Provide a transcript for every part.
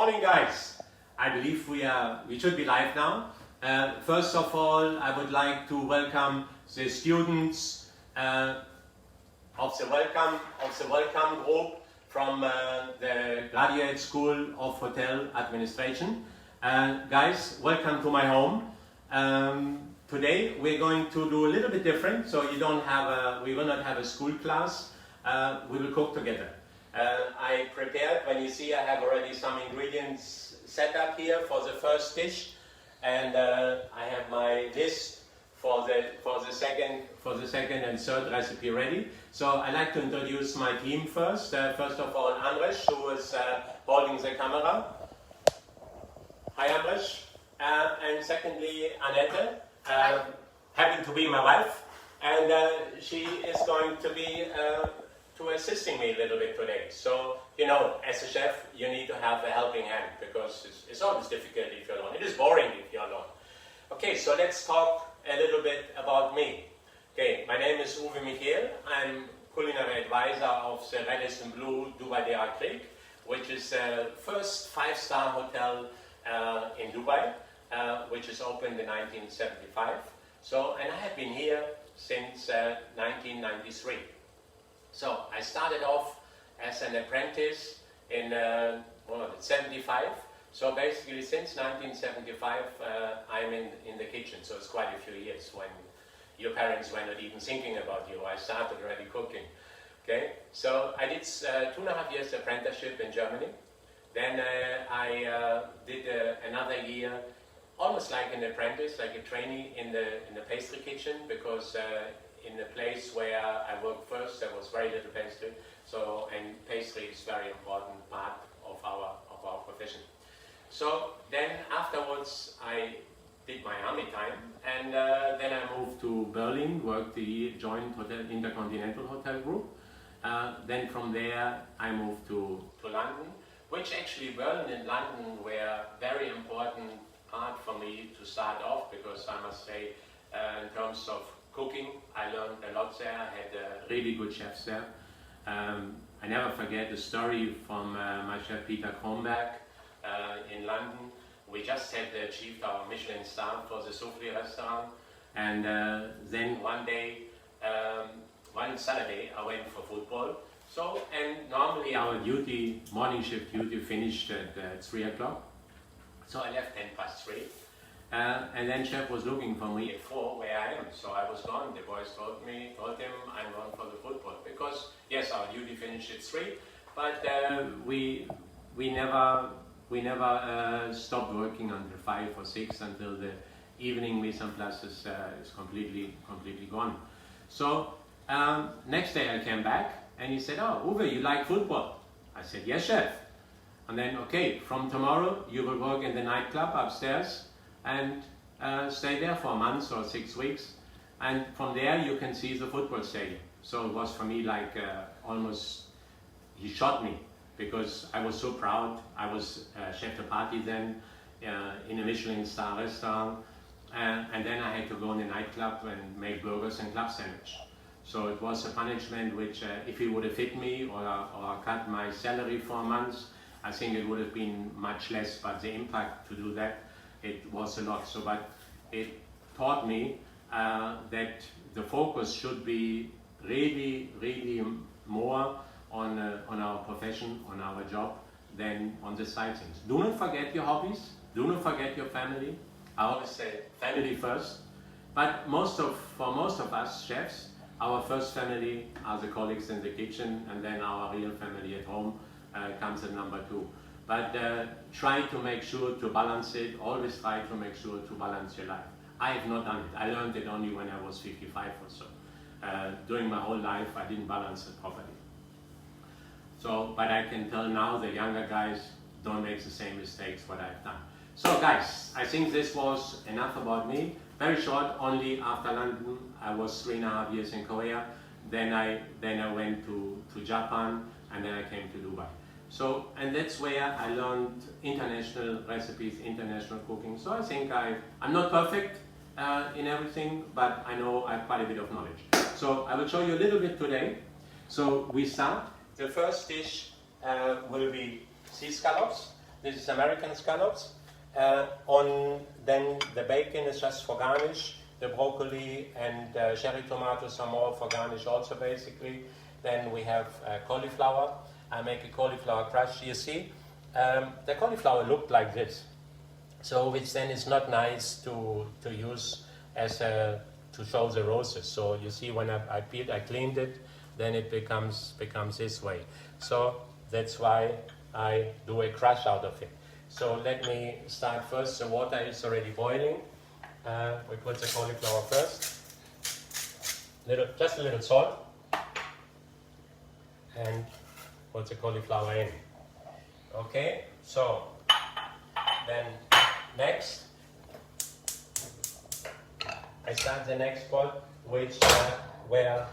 morning, guys. I believe we should be live now. First of all, I would like to welcome the students of the Welcomgroup from the Graduate School of Hotel Administration. Guys, welcome to my home. Today we're going to do a little bit different, so we will not have a school class. We will cook together. I prepared, when you see I have already some ingredients set up here for the first dish, and I have my list for the second and third recipe ready. So I'd like to introduce my team first. First of all, Andres, who is holding the camera. Hi, Andres. And secondly, Annette, happy to be my wife, and she is going to be to assisting me a little bit today. So, you know, as a chef, you need to have a helping hand, because it's always difficult if you're alone. It is boring if you're alone. Okay, so let's talk a little bit about me. Okay, my name is Uwe Micheel. I'm culinary advisor of the Radisson Blu Deira, which is the first 5-star hotel in Dubai, which is opened in 1975. So, and I have been here since 1993. So I started off as an apprentice in 75. So basically since 1975 I'm in the kitchen. So it's quite a few years when your parents were not even thinking about you. I started already cooking. Okay, so I did 2.5 years apprenticeship in Germany. Then I did another year, almost like an apprentice, like a trainee in the pastry kitchen, because in the place where I worked first, there was very little pastry. So, and pastry is a very important part of our profession. So then afterwards, I did my army time, and then I moved to Berlin, worked the joint hotel, Intercontinental Hotel Group. Then from there, I moved to London, which actually Berlin and London were a very important part for me to start off, because I must say, in terms of cooking, I learned a lot there. I had really good chefs there. I never forget the story from my chef Peter Kronberg in London. We just had achieved our Michelin star for the Soufflé restaurant, and then one day, one Saturday, I went for football. So, and normally our morning shift duty finished at 3 o'clock. So I left 3:10. And then chef was looking for me at 4 where I am. So I was gone. The boys told him I'm going for the football, because yes, our duty finished at 3, but we never stopped working until 5 or 6, until the evening mise en place is completely gone. So next day I came back, and he said, "Oh, Uwe, you like football?" I said, "Yes, chef." And then, okay, from tomorrow you will work in the nightclub upstairs and stay there for a month or 6 weeks, and from there you can see the football stadium. So it was for me like almost, he shot me, because I was so proud. I was chef de partie then in a Michelin star restaurant, and then I had to go in the nightclub and make burgers and club sandwich. So it was a punishment which, if he would have hit me or cut my salary for a month, I think it would have been much less, but the impact to do that, it was a lot. So, but it taught me that the focus should be really more on our profession, on our job, than on the side things. Do not forget your hobbies. Do not forget your family. I always say family first. But for most of us chefs, our first family are the colleagues in the kitchen, and then our real family at home comes at number 2. But try to make sure to balance it. Always try to make sure to balance your life. I have not done it. I learned it only when I was 55 or so. During my whole life, I didn't balance it properly. So, but I can tell now the younger guys, don't make the same mistakes what I've done. So guys, I think this was enough about me. Very short, only after London, I was 3.5 years in Korea. Then I went to Japan, and then I came to Dubai. So, and that's where I learned international recipes, international cooking. So I think I'm not perfect in everything, but I know I have quite a bit of knowledge. So I will show you a little bit today. So we start. The first dish will be sea scallops. This is American scallops. Then the bacon is just for garnish. The broccoli and cherry tomatoes are more for garnish also basically. Then we have cauliflower. I make a cauliflower crust. You see, the cauliflower looked like this. So which then is not nice to use as to show the roses. So you see when I peeled, I cleaned it, then it becomes this way. So that's why I do a crush out of it. So let me start first. The water is already boiling. We put the cauliflower first. Just a little salt. And put the cauliflower in. Okay, so then next, I start the next pot, which where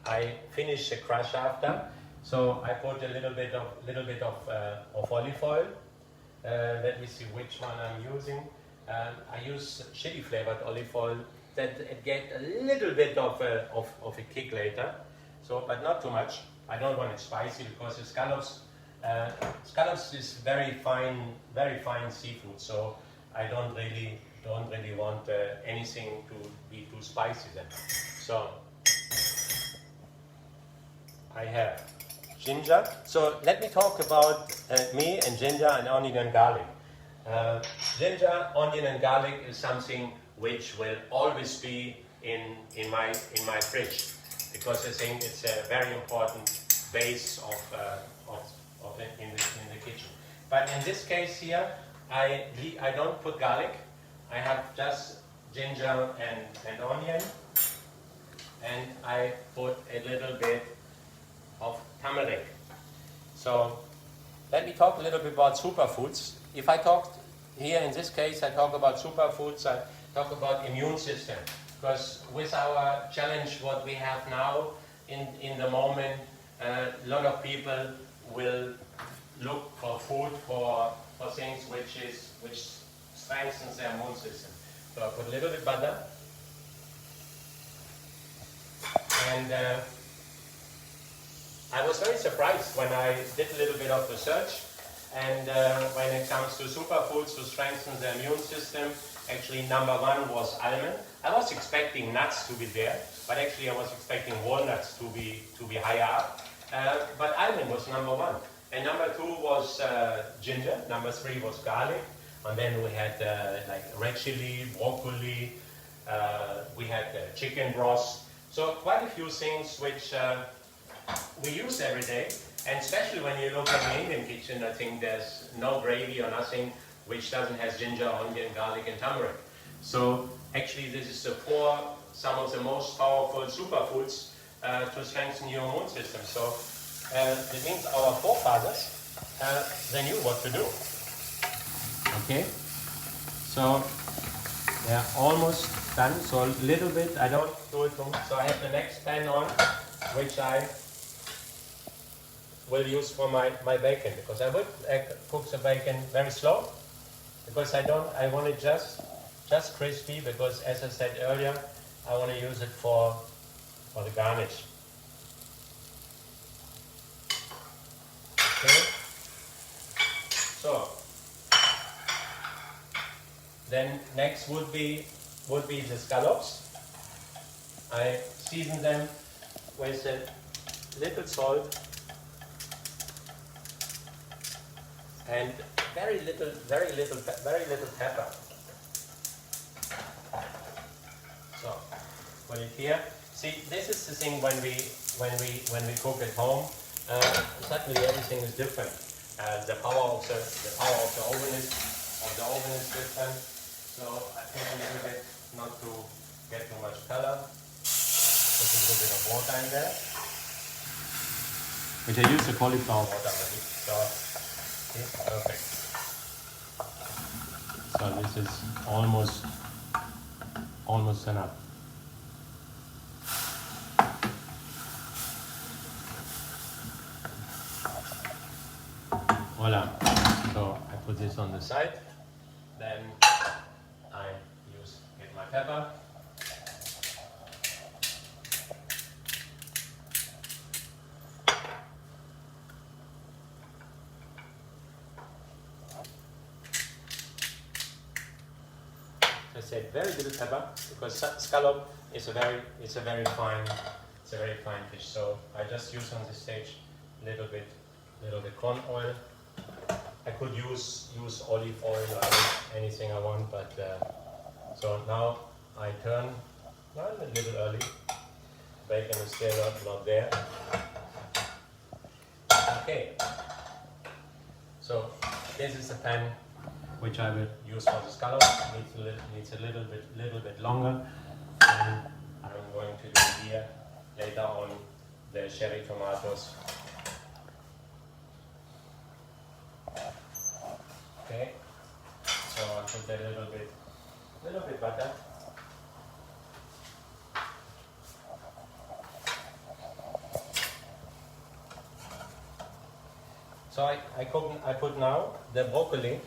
I finish the crush after. So I put a little bit of olive oil. Let me see which one I'm using. I use chili flavored olive oil that get a little bit of a kick later. So, but not too much. I don't want it spicy because the scallops is very fine seafood. So I don't really want anything to be too spicy then. So I have ginger. So let me talk about me and ginger and onion and garlic. Ginger, onion and garlic is something which will always be in my fridge because I think it's a very important base in the kitchen. But in this case here, I don't put garlic. I have just ginger and onion, and I put a little bit of turmeric. So let me talk a little bit about superfoods. If I talked here in this case, I talk about superfoods, I talk about immune system. Because with our challenge, what we have now in the moment, a lot of people will look for food for things which strengthens their immune system. So I put a little bit butter, and I was very surprised when I did a little bit of research, and when it comes to superfoods to strengthen the immune system, actually number one was almond. I was expecting nuts to be there, but actually I was expecting walnuts to be higher up. But almond was number one. And number two was ginger. Number three was garlic. And then we had like red chili, broccoli. We had chicken broth. So quite a few things which we use every day. And especially when you look at the Indian kitchen, I think there's no gravy or nothing which doesn't have ginger, onion, garlic, and turmeric. So actually this is some of the most powerful superfoods to strengthen your immune system. So that means our forefathers, they knew what to do. Okay, so they're almost done. So a little bit, I don't do it too much. So I have the next pan on, which I will use for my bacon, because I would cook the bacon very slow, because I want it just crispy, because as I said earlier, I want to use it for the garnish. Okay. So then next would be the scallops. I season them with a little salt and very little pepper. So put it here. See, this is the thing when we cook at home. Suddenly everything is different. The power of the oven is different. So I think a little bit, not to get too much color. Put a little bit of water in there. Which I use the cauliflower water already. So it's perfect. So this is almost enough. Voila. So I put this on the side. Then I get my pepper. said, very little pepper, because scallop is a very fine fish. So I just use on this stage a little bit corn oil. I could use olive oil or anything I want, but so now I turn a little early. Bacon is still not there. Okay. So this is the pan which I will use for the scallop. Needs a little bit longer. And I'm going to do here later on the cherry tomatoes. Okay. So I put a little bit butter. So I put now the broccoli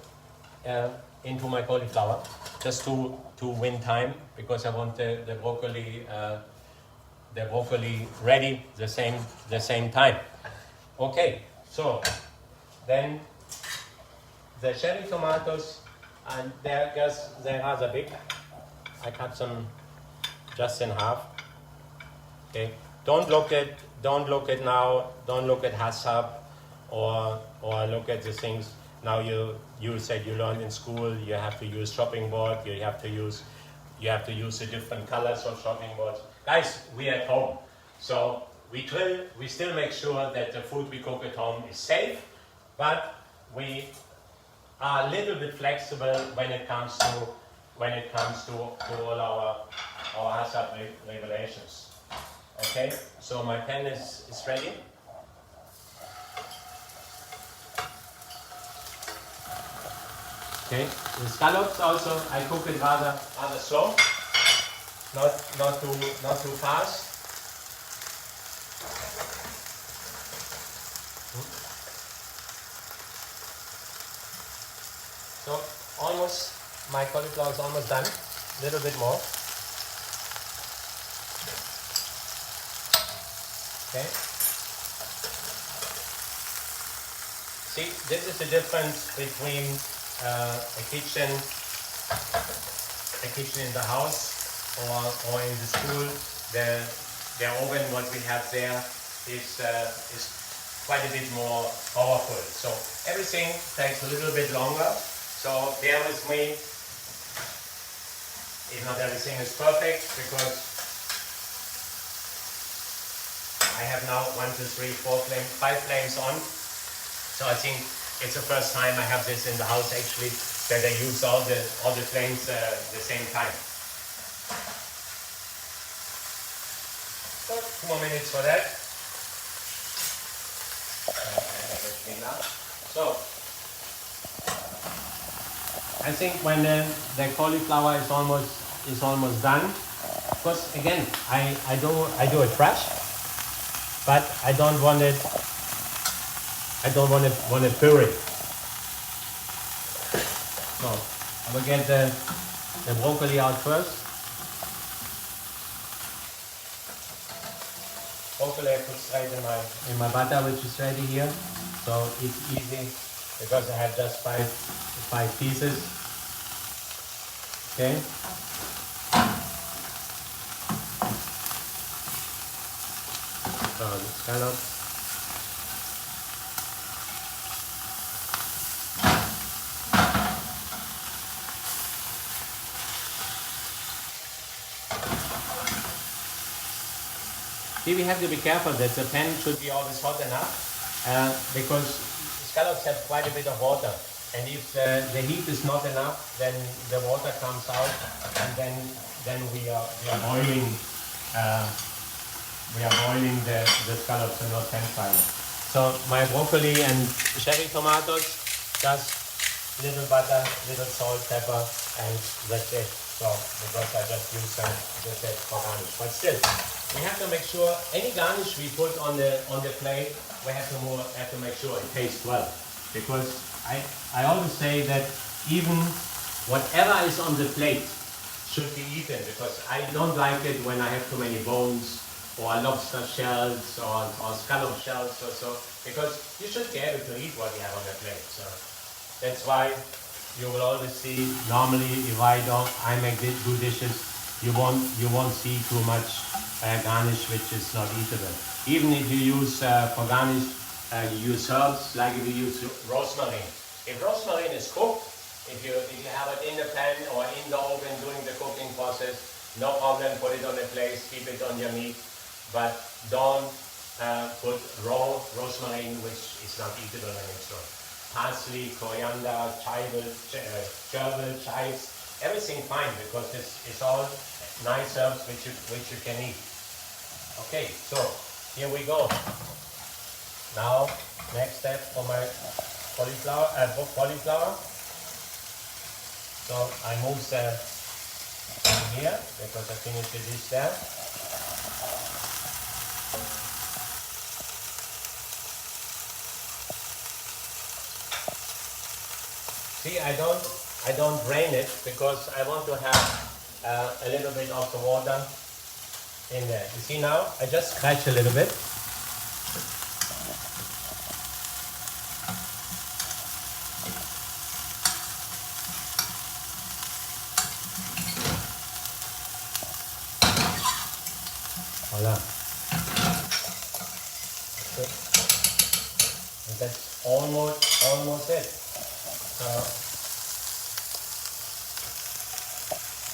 into my cauliflower, just to win time, because I want the broccoli ready the same time. Okay, so then the cherry tomatoes, and they're rather big. I cut them just in half. Okay, don't look at now. Don't look at Hassab or look at the things. Now you said you learned in school you have to use chopping board. You have to use the different colors of chopping boards. Guys, we at home, so we still make sure that the food we cook at home is safe, but we are a little bit flexible when it comes to all our HACCP regulations. Okay, so my pan is ready. Okay, the scallops also I cook it rather slow, not too fast. So almost, my cauliflower is almost done. A little bit more. Okay. See, this is the difference between a kitchen in the house or in the school. The oven, what we have there, is quite a bit more powerful. So everything takes a little bit longer. So bear with me if not everything is perfect, because I have now 1, 2, 3, 4 flames, 5 flames on. So I think it's the first time I have this in the house actually, that I use all the flames at the same time. So 2 more minutes for that. So I think when the cauliflower is almost done, because again I do it fresh, but I don't want it puree. So I will get the broccoli out first. Broccoli I put straight in my butter, which is ready here. So it's easy because I have just five pieces. Okay. So the scallops. See, we have to be careful that the pan should be always hot enough, because scallops have quite a bit of water, and if the heat is not enough, then the water comes out, and then we are boiling the scallops and not pan frying. So my broccoli and cherry tomatoes, just little butter, little salt, pepper, and that's it. So because I just use it for garnish, but still. We have to make sure any garnish we put on the plate, we have to make sure it tastes well, because I always say that even whatever is on the plate should be eaten, because I don't like it when I have too many bones or lobster shells or scallop shells or so, because you should be able to eat what you have on the plate. So that's why you will always see. Normally, if I make do dishes, you won't see too much garnish which is not eatable. Even if you use for garnish, you use herbs like if you use rosemary. If rosemary is cooked, if you have it in the pan or in the oven during the cooking process, no problem. Put it on a plate, keep it on your meat, but don't put raw rosemary which is not eatable when it's raw. Parsley, coriander, chervil, chives, everything fine because it's all nice herbs which you can eat. Okay, so here we go. Now, next step for my cauliflower. So I move the in here because I finished the dish there. See, I don't drain it because I want to have a little bit of the water in there. You see now, I just scratch a little bit. Voila. Okay. And that's almost it. So,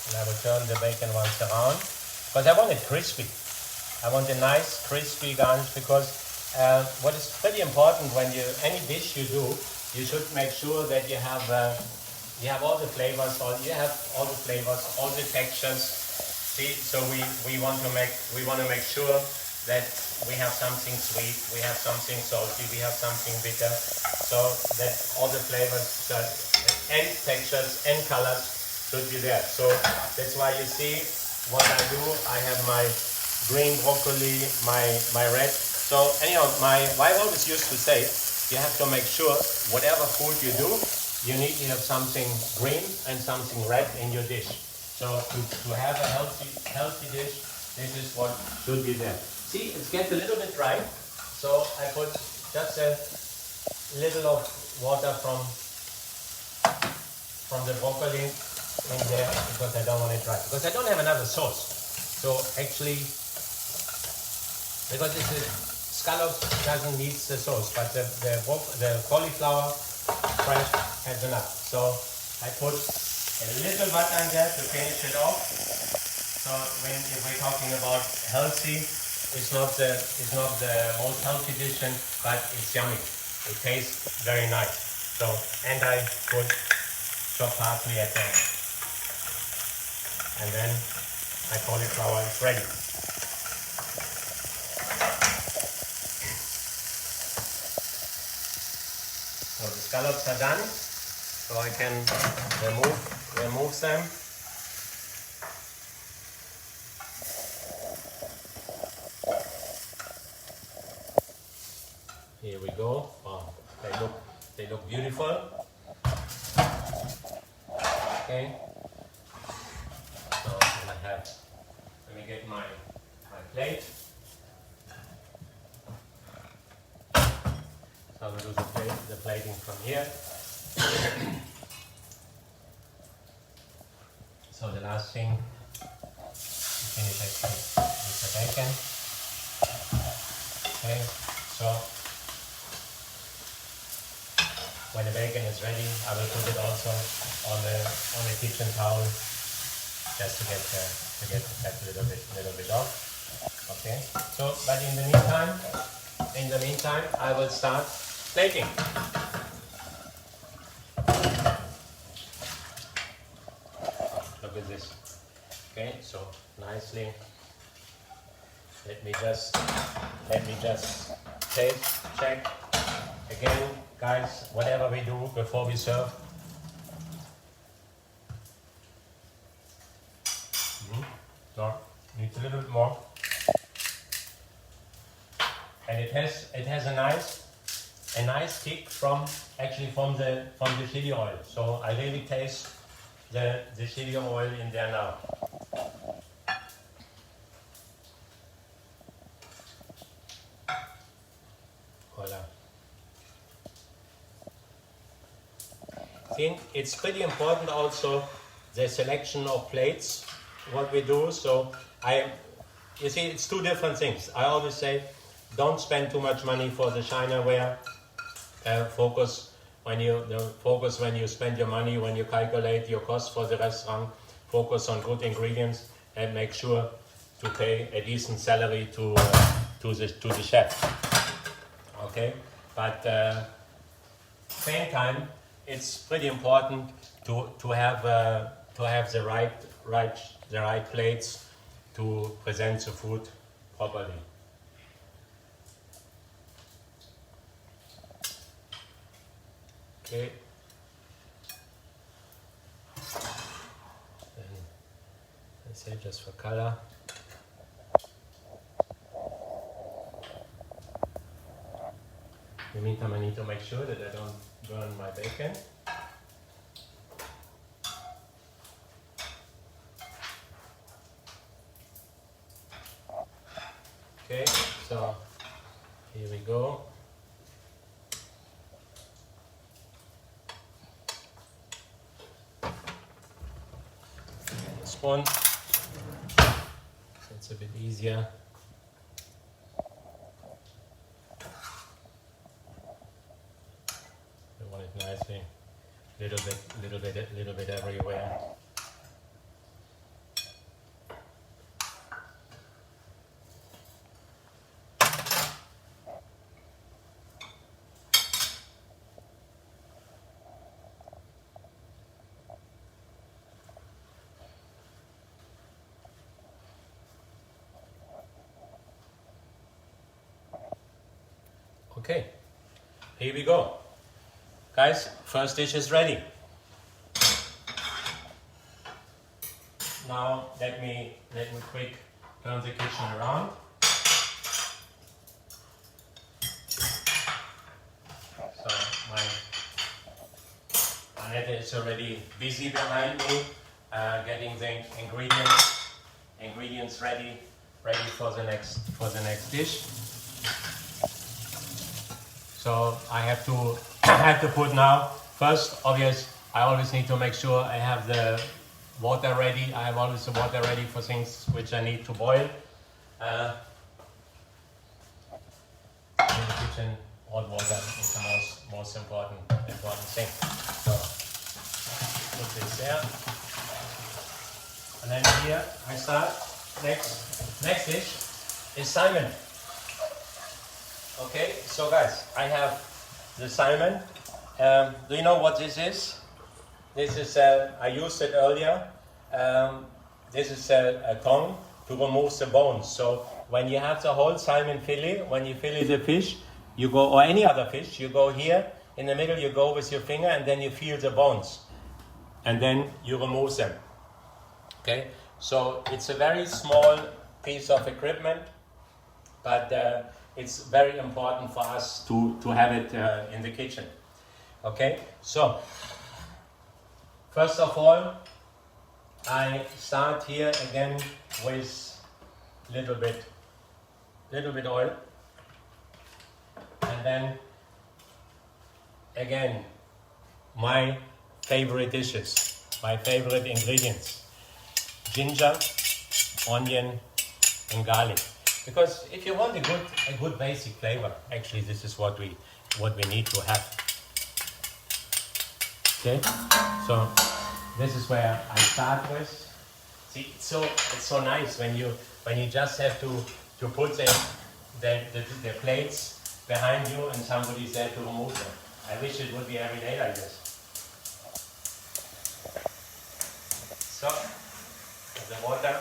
and I will turn the bacon once around because I want it crispy. I want a nice crispy garnish because what is pretty important when any dish you do, you should make sure that you have all the flavors, all the textures. See, so we want to make sure that we have something sweet, we have something salty, we have something bitter, so that all the flavors and textures and colors should be there. So that's why you see what I do. I have my green broccoli, my red. So anyhow, my wife always used to say, you have to make sure whatever food you do, you need to have something green and something red in your dish. So to have a healthy dish, this is what should be there. See, it gets a little bit dry, so I put just a little of water from the broccoli in there because I don't want it dry. Because I don't have another sauce. So actually, because scallops doesn't need the sauce, but the cauliflower crust has enough. So I put a little butter in there to finish it off. So if we're talking about healthy, it's not the most healthy dish, but it's yummy. It tastes very nice. So, and I put chopped parsley at the end. And then my cauliflower is ready. So the scallops are done. So I can remove them. Here we go. Oh, they look beautiful. Okay. So let me get my plate. So I will do the plating from here. So the last thing to finish actually is the bacon. Okay, so when the bacon is ready, I will put it also on the kitchen towel just to get the fat a little bit off. Okay. So, but in the meantime, I will start plating. Look at this. Okay. So nicely. Let me just taste check again. Guys, whatever we do before we serve. So, needs a little bit more. And it has a nice kick from the chili oil. So I really taste the chili oil in there now. Voila. think it's pretty important also the selection of plates, what we do. So you see, it's two different things. I always say, don't spend too much money for the Chinaware. Focus when you spend your money, when you calculate your cost for the restaurant. Focus on good ingredients and make sure to pay a decent salary to the chef. Okay, but same time, it's pretty important to have the right plates to present the food properly. Okay. Then let's say just for color. In the meantime, I need to make sure that I don't burn my bacon. Okay, so here we go. Spoon, so it's a bit easier. I want it nicely, little bit everywhere. Okay, here we go. Guys, first dish is ready. Now let me quick turn the kitchen around. So my Annette is already busy behind me, getting the ingredients ready for the next dish. So I have to put now, first, I always need to make sure I have the water ready. I have always the water ready for things which I need to boil. In the kitchen, hot water is the most important thing. So put this there. And then here I start. Next dish is salmon. Okay, so guys, I have the salmon. Do you know what this is? This is, I used it earlier. This is a tongue to remove the bones. So when you have the whole salmon fillet, when you fillet the fish, you go, or any other fish, you go here, in the middle you go with your finger and then you feel the bones. And then you remove them. Okay, so it's a very small piece of equipment, but it's very important for us to have it in the kitchen. Okay, so first of all, I start here again with little bit oil, and then again my favorite dishes, my favorite ingredients: ginger, onion, and garlic. Because if you want a good basic flavor, actually this is what we need to have. Okay, so this is where I start with. See, it's so nice when you just have to put the plates behind you and somebody's there to remove them. I wish it would be every day like this. So the water.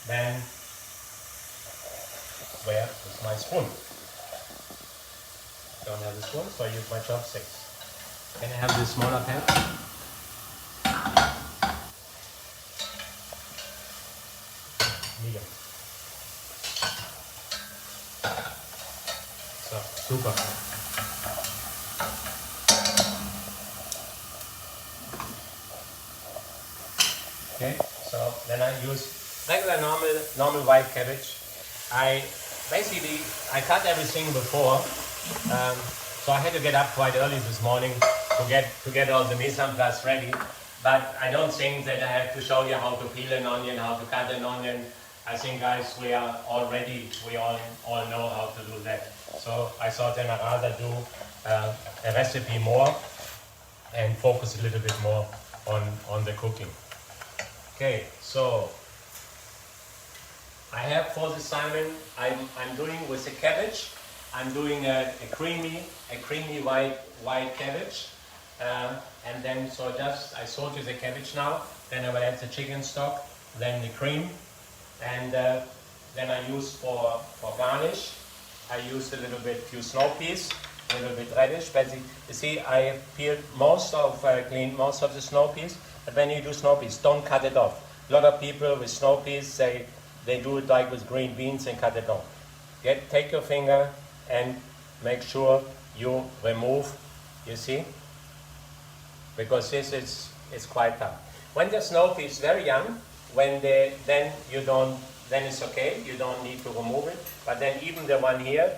Then, where is my spoon? Don't have the spoon, so I use my chopsticks. Can I have this smaller pan? Medium. So, super. Okay, so then I use regular normal white cabbage. I cut everything before. So I had to get up quite early this morning to get all the mise en place ready. But I don't think that I have to show you how to peel an onion, how to cut an onion. I think, guys, we are all ready. We all know how to do that. So I thought then I'd rather do a recipe more and focus a little bit more on the cooking. Okay, so I have for the salmon, I'm doing with the cabbage. I'm doing a creamy white cabbage, and then I saute the cabbage now. Then I will add the chicken stock, then the cream, and then I use for garnish. I use a little bit few snow peas, a little bit radish. But you see, I peeled cleaned most of the snow peas. But when you do snow peas, don't cut it off. A lot of people with snow peas they do it like with green beans and cut it off. Take your finger and make sure you remove, you see, because this is quite tough. When the snow pea is very young, then it's okay, you don't need to remove it. But then even the one here,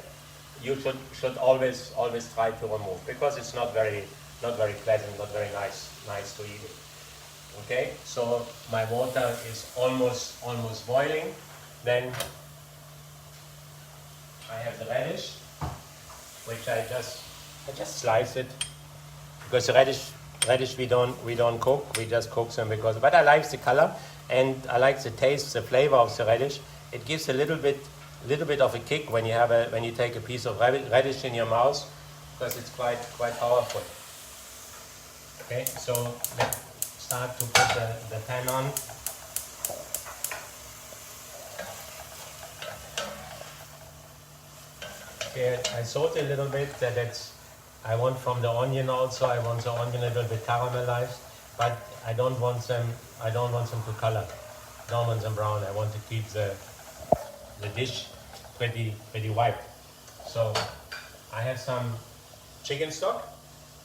you should always try to remove, because it's not very pleasant, not very nice to eat it. Okay, so my water is almost boiling. Then I have the radish, which I just slice it, because the radish we don't cook, we just cook them but I like the color and I like the taste, the flavor of the radish. It gives a little bit of a kick when you take a piece of radish in your mouth, because it's quite powerful. Okay, so let's start to put the pan on. Okay, I saute a little bit. I want from the onion also. I want the onion a little bit caramelized, but I don't want them to color. I don't want them brown. I want to keep the dish pretty white. So I have some chicken stock.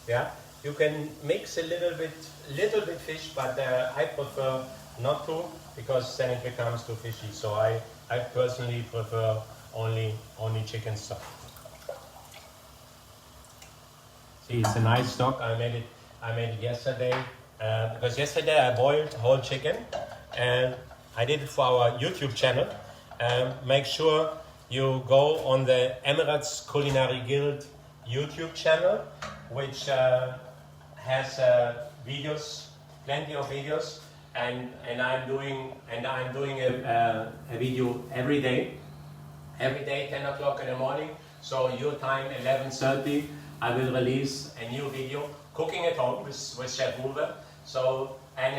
Yeah, you can mix a little bit fish, but I prefer not to, because then it becomes too fishy. So I personally prefer only chicken stock. See, it's a nice stock. I made it yesterday, because yesterday I boiled whole chicken, and I did it for our YouTube channel. Make sure you go on the Emirates Culinary Guild YouTube channel, which has videos, plenty of videos, and I'm doing a video every day, 10 o'clock in the morning. So your time 11:30, I will release a new video, cooking at home with Chef Uwe. So, and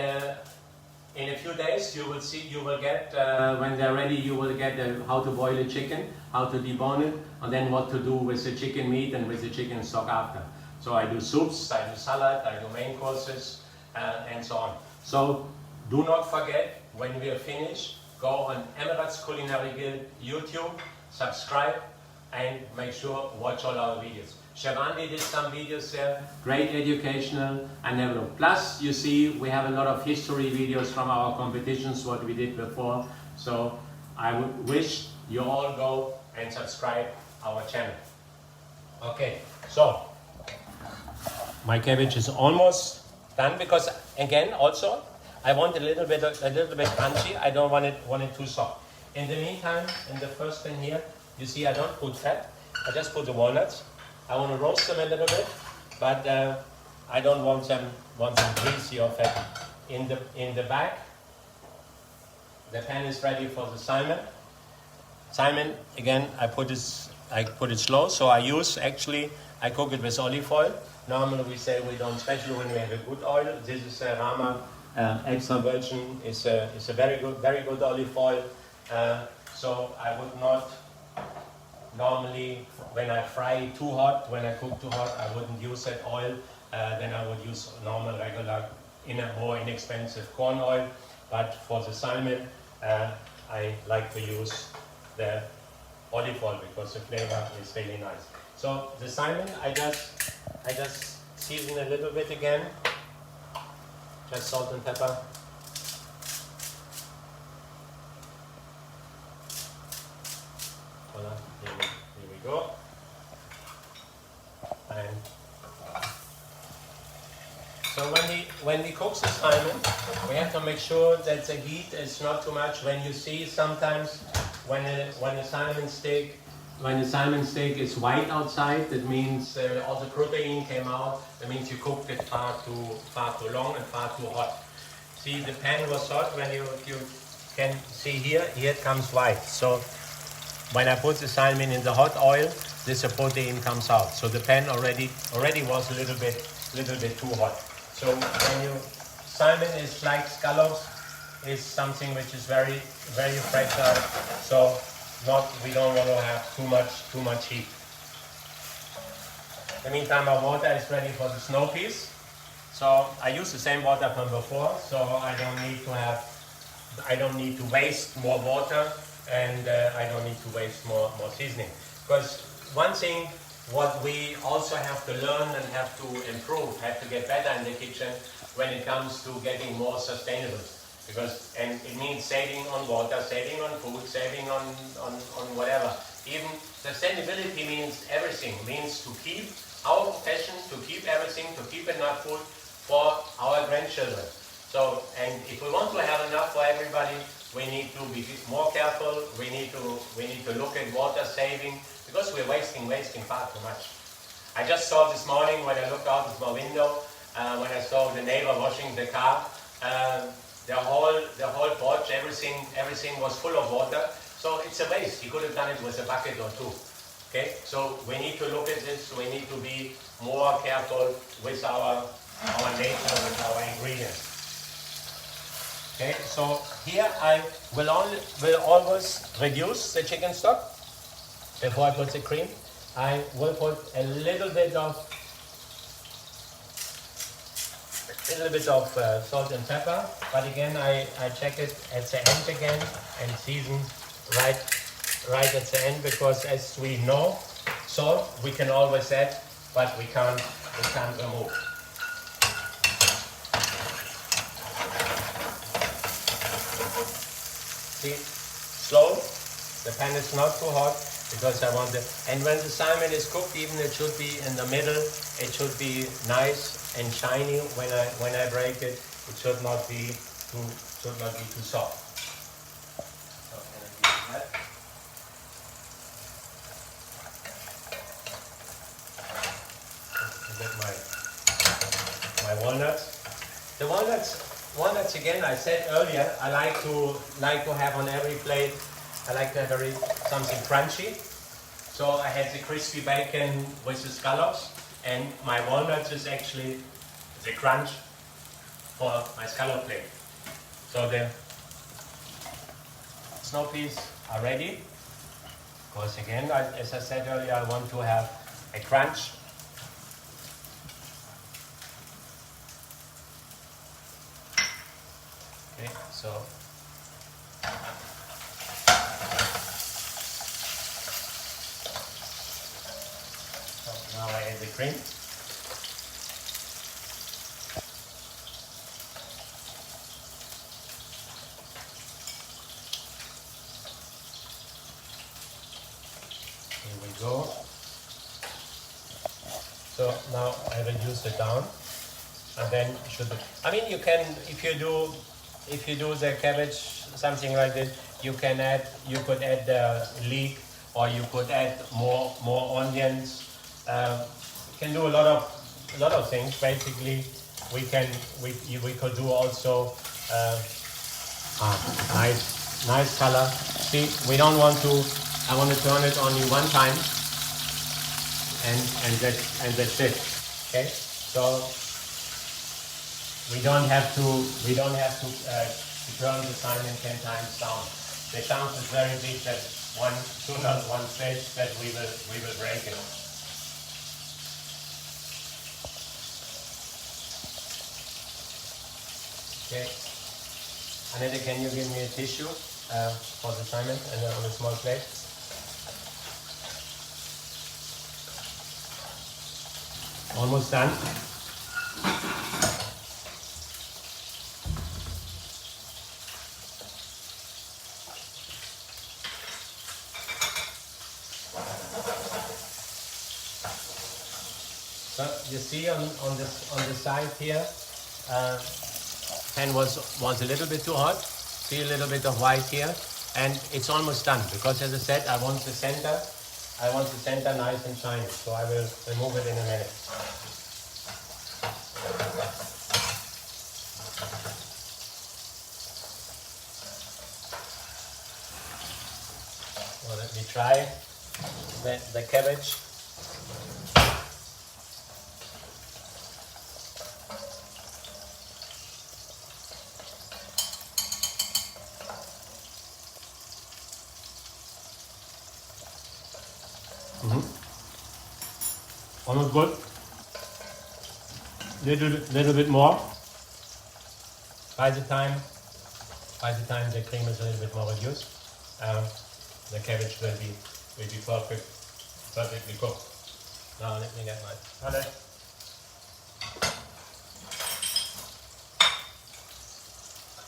in a few days you will get, when they're ready, you will get how to boil a chicken, how to debone it, and then what to do with the chicken meat and with the chicken stock after. So I do soups, I do salad, I do main courses, and so on. So do not forget, when we are finished, go on Emirates Culinary Guild YouTube, subscribe, and make sure watch all our videos. Shavandi did some videos there, great educational, and never. Plus, you see, we have a lot of history videos from our competitions, what we did before. So I would wish you all go and subscribe our channel. Okay, so my cabbage is almost done, because again, also, I want a little bit crunchy. I don't want it too soft. In the meantime, in the first thing here, you see, I don't put fat. I just put the walnuts. I want to roast them a little bit, but I don't want them greasy or fatty. In the back, the pan is ready for the salmon. Salmon, again, I put it slow. So I cook it with olive oil. Normally we say we don't, especially when we have a good oil. This is a Rama extra virgin. It's a very good olive oil. So I would not. Normally, when I fry too hot, when I cook too hot, I wouldn't use that oil. Then I would use normal, regular, more inexpensive corn oil. But for the salmon, I like to use the olive oil, because the flavor is really nice. So the salmon, I just season a little bit again. Just salt and pepper. Voila, here we go. fine. So when we cook the salmon, we have to make sure that the heat is not too much. When you see sometimes when a salmon steak is white outside, that means all the protein came out. That means you cooked it far too long and far too hot. See, the pan was hot. When you can see here it comes white. So when I put the salmon in the hot oil, this protein comes out. So the pan already was a little bit too hot. So when salmon is like scallops, is something which is very fragile. So we don't want to have too much heat. In the meantime, our water is ready for the snow peas. So I use the same water from before, so I don't need to waste more water, and I don't need to waste more seasoning. Because one thing what we also have to learn and have to improve, have to get better in the kitchen when it comes to getting more sustainable. And it means saving on water, saving on food, saving on whatever. Even sustainability means everything. It means to keep our profession, to keep everything, to keep enough food for our grandchildren. So, and if we want to have enough for everybody, we need to be more careful. We need to look at water saving, because we're wasting far too much. I just saw this morning when I looked out of my window, when I saw the neighbor washing the car, the whole porch, everything was full of water. So it's a waste. He could have done it with a bucket or two. Okay, so we need to look at this. We need to be more careful with our nature, with our ingredients. Okay, so here I will always reduce the chicken stock before I put the cream. I will put a little bit of salt and pepper, but again I check it at the end again and season right at the end, because as we know, salt we can always add, but we can't remove. See, slow. The pan is not too hot, because I want it. And when the salmon is cooked, even it should be in the middle. It should be nice and shiny when I break it. It should not be too soft. So can I do that? Get my walnuts. The walnuts again. I said earlier, I like to have on every plate. I like to have something crunchy. So I had the crispy bacon with the scallops, and my walnuts is actually the crunch for my scallop plate. So the snow peas are ready. Because again, as I said earlier, I want to have a crunch. Okay, so now I add the cream. Here we go. So now I reduce it down, and then you can, if you do the cabbage, something like this, you could add the leek, or you could add more onions. You can do a lot of things. Basically, we could do also nice color. See, we don't want to. I want to turn it only one time, and that's it. Okay, so we don't have to turn the salmon 10 times down. The chance is very big that one fish that we will break it. Okay, Annette, can you give me a tissue for the salmon and on a small plate? Almost done. So you see on the side here, pan was a little bit too hot. See a little bit of white here, and it's almost done because, as I said, I want the center nice and shiny. So I will remove it in a minute. So let me try the cabbage. Almost good. Little bit more. By the time the cream is a little bit more reduced, the cabbage will be perfectly cooked. Now let me get my palette.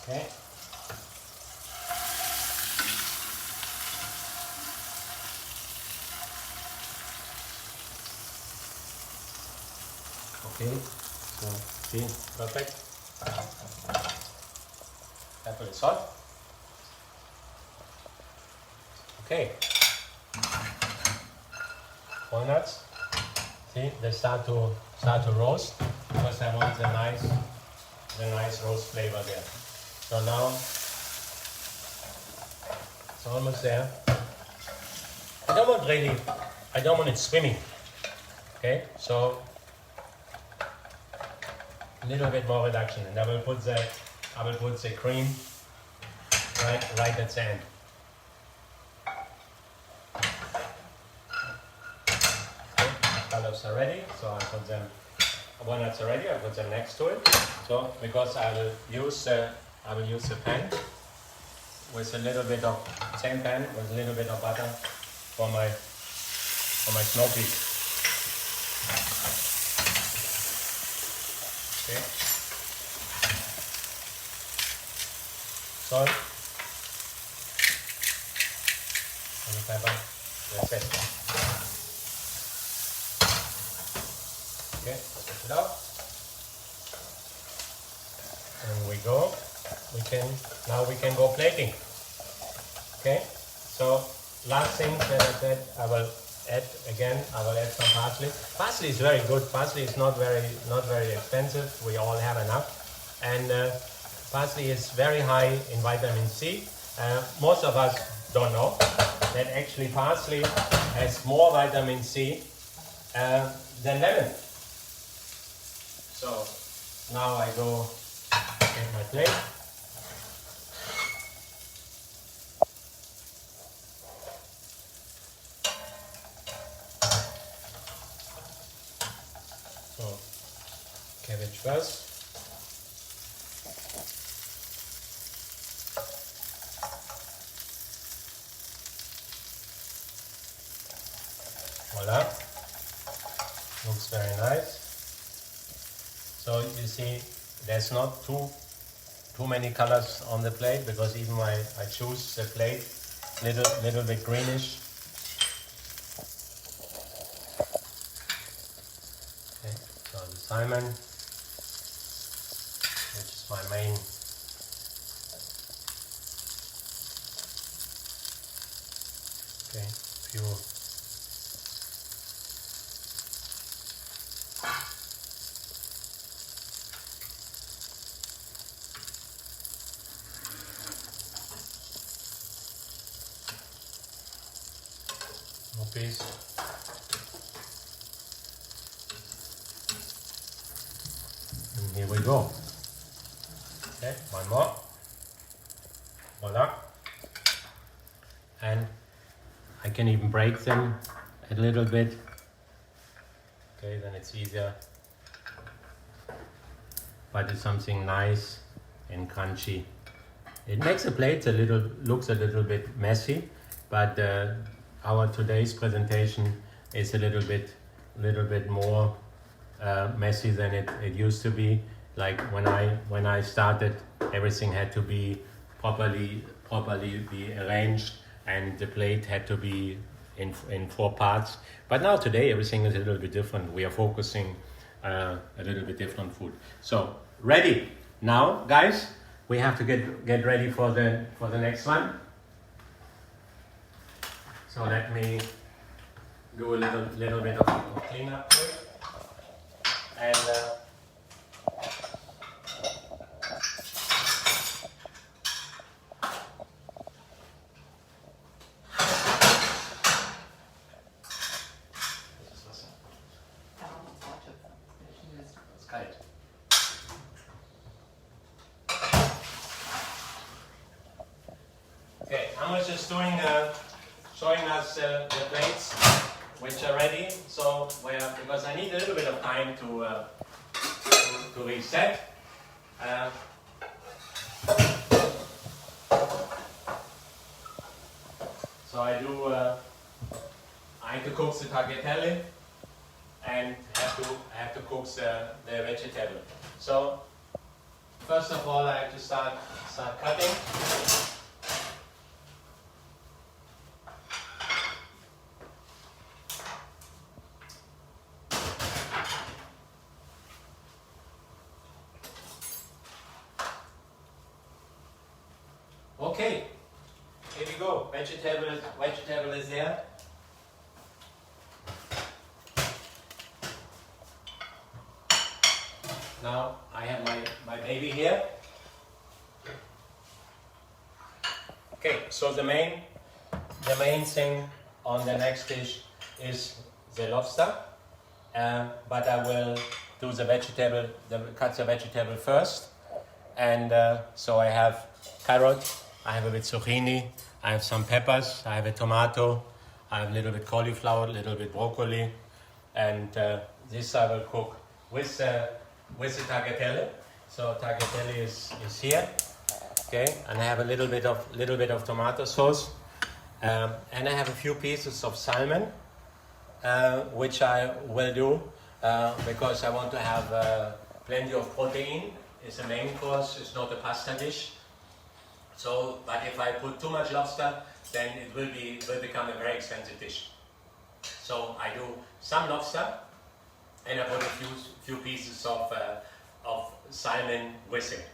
Okay. Okay, so see, perfect. Apple is hot. Okay. Walnuts. See, they start to roast because I want the nice roast flavor there. So now it's almost there. I don't want it swimming. Okay, so a little bit more reduction, and I will put the cream right at the end. Okay, colors are ready, so I put them. Walnuts are ready. I put them next to it. So because I will use the pan with a little bit of same pan with a little bit of butter for my snow peas. Okay. Salt and pepper. That's it. Okay, put it up. And we go. We can go plating. Okay. So last thing that I said, I will add some parsley. Parsley is very good. Parsley is not very expensive. We all have enough, and parsley is very high in vitamin C. Most of us don't know that actually parsley has more vitamin C than lemon. So now I go get my plate. So, cabbage first. Voila. Looks very nice. So you see, there's not too many colors on the plate because even I choose the plate little bit greenish. Salmon, which is my main. Okay, few. More piece. Here we go. Okay, one more. Voila. And I can even break them a little bit. Okay, then it's easier. But it's something nice and crunchy. It makes the plate looks a little bit messy, but our today's presentation is a little bit more messy than it used to be. Like when I started, everything had to be properly be arranged, and the plate had to be in 4 parts. But now today everything is a little bit different. We are focusing a little bit different food. So ready now, guys. We have to get ready for the next one. So let me do a little bit of cleanup to it. And okay, I was just showing us the plates which are ready. So because I need a little bit of time to reset. So I have to cook the tagliatelle and have to cook the vegetable. So first of all, I have to start cutting. Okay, here we go. Vegetable is there. Now I have my baby here. Okay, so the main thing on the next dish is the lobster, but I will do cut the vegetable first. And so I have carrot, I have a bit zucchini, I have some peppers, I have a tomato, I have a little bit cauliflower, a little bit broccoli, and this I will cook with the tagliatelle. So tagliatelle is here, okay, and I have a little bit of tomato sauce, and I have a few pieces of salmon, which I will do because I want to have plenty of protein. It's a main course. It's not a pasta dish. So, but if I put too much lobster, then it will become a very expensive dish. So I do some lobster, and I put a few pieces of salmon with it.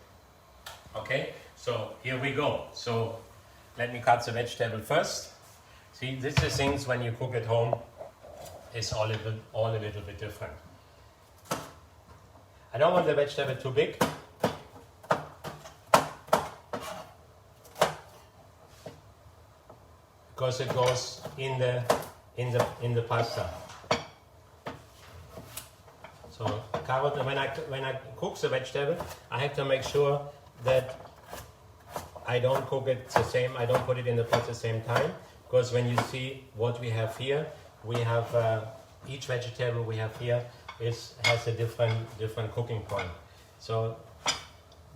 Okay, so here we go. So let me cut the vegetable first. See, this is things when you cook at home, it's all a little bit different. I don't want the vegetable too big. Because it goes in the pasta. So carrot. When I cook the vegetable, I have to make sure that I don't cook it the same. I don't put it in the pot at the same time. Because when you see what we have here, we have each vegetable we have here has a different cooking point. So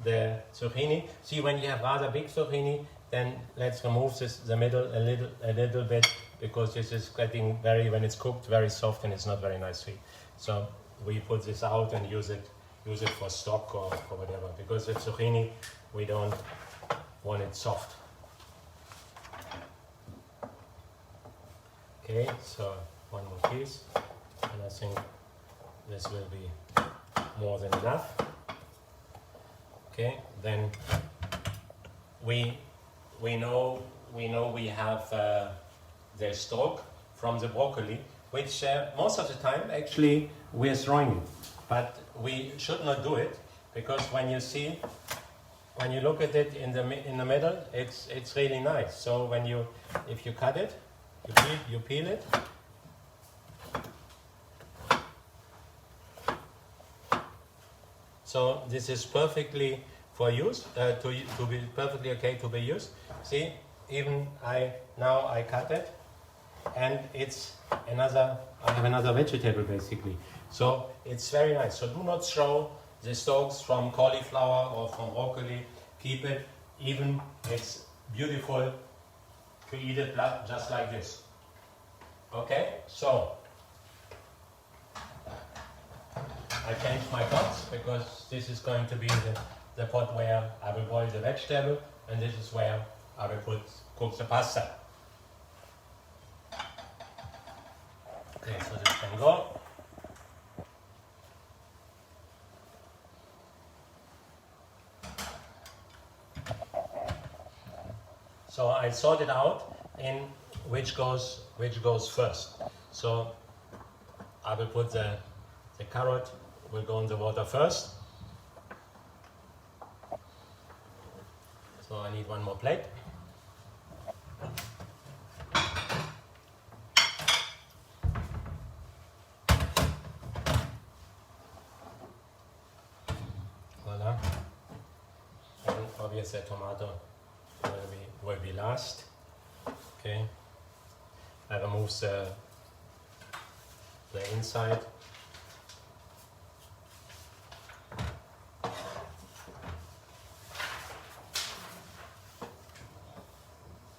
the zucchini. See, when you have rather big zucchini, then let's remove the middle a little bit, because this is getting when it's cooked, very soft, and it's not very nice sweet. So we put this out and use it for stock or whatever, because the zucchini, we don't want it soft. Okay, so one more piece, and I think this will be more than enough. Okay, then we know we have the stalk from the broccoli, which most of the time actually we are throwing it, but we should not do it, because when you look at it in the middle, it's really nice. So if you cut it, you peel it. So this is perfectly for use, to be perfectly okay to be used. See, even I cut it, and I have another vegetable basically. So it's very nice. So do not throw the stalks from cauliflower or from broccoli. Keep it even. It's beautiful to eat it just like this. Okay, so I changed my pots, because this is going to be the pot where I will boil the vegetable, and this is where I will cook the pasta. Okay, so this can go. So I sorted out in which goes first. So I will put the carrot will go in the water first. So I need one more plate. Voila. And obviously tomato will be last. Okay. I remove the inside.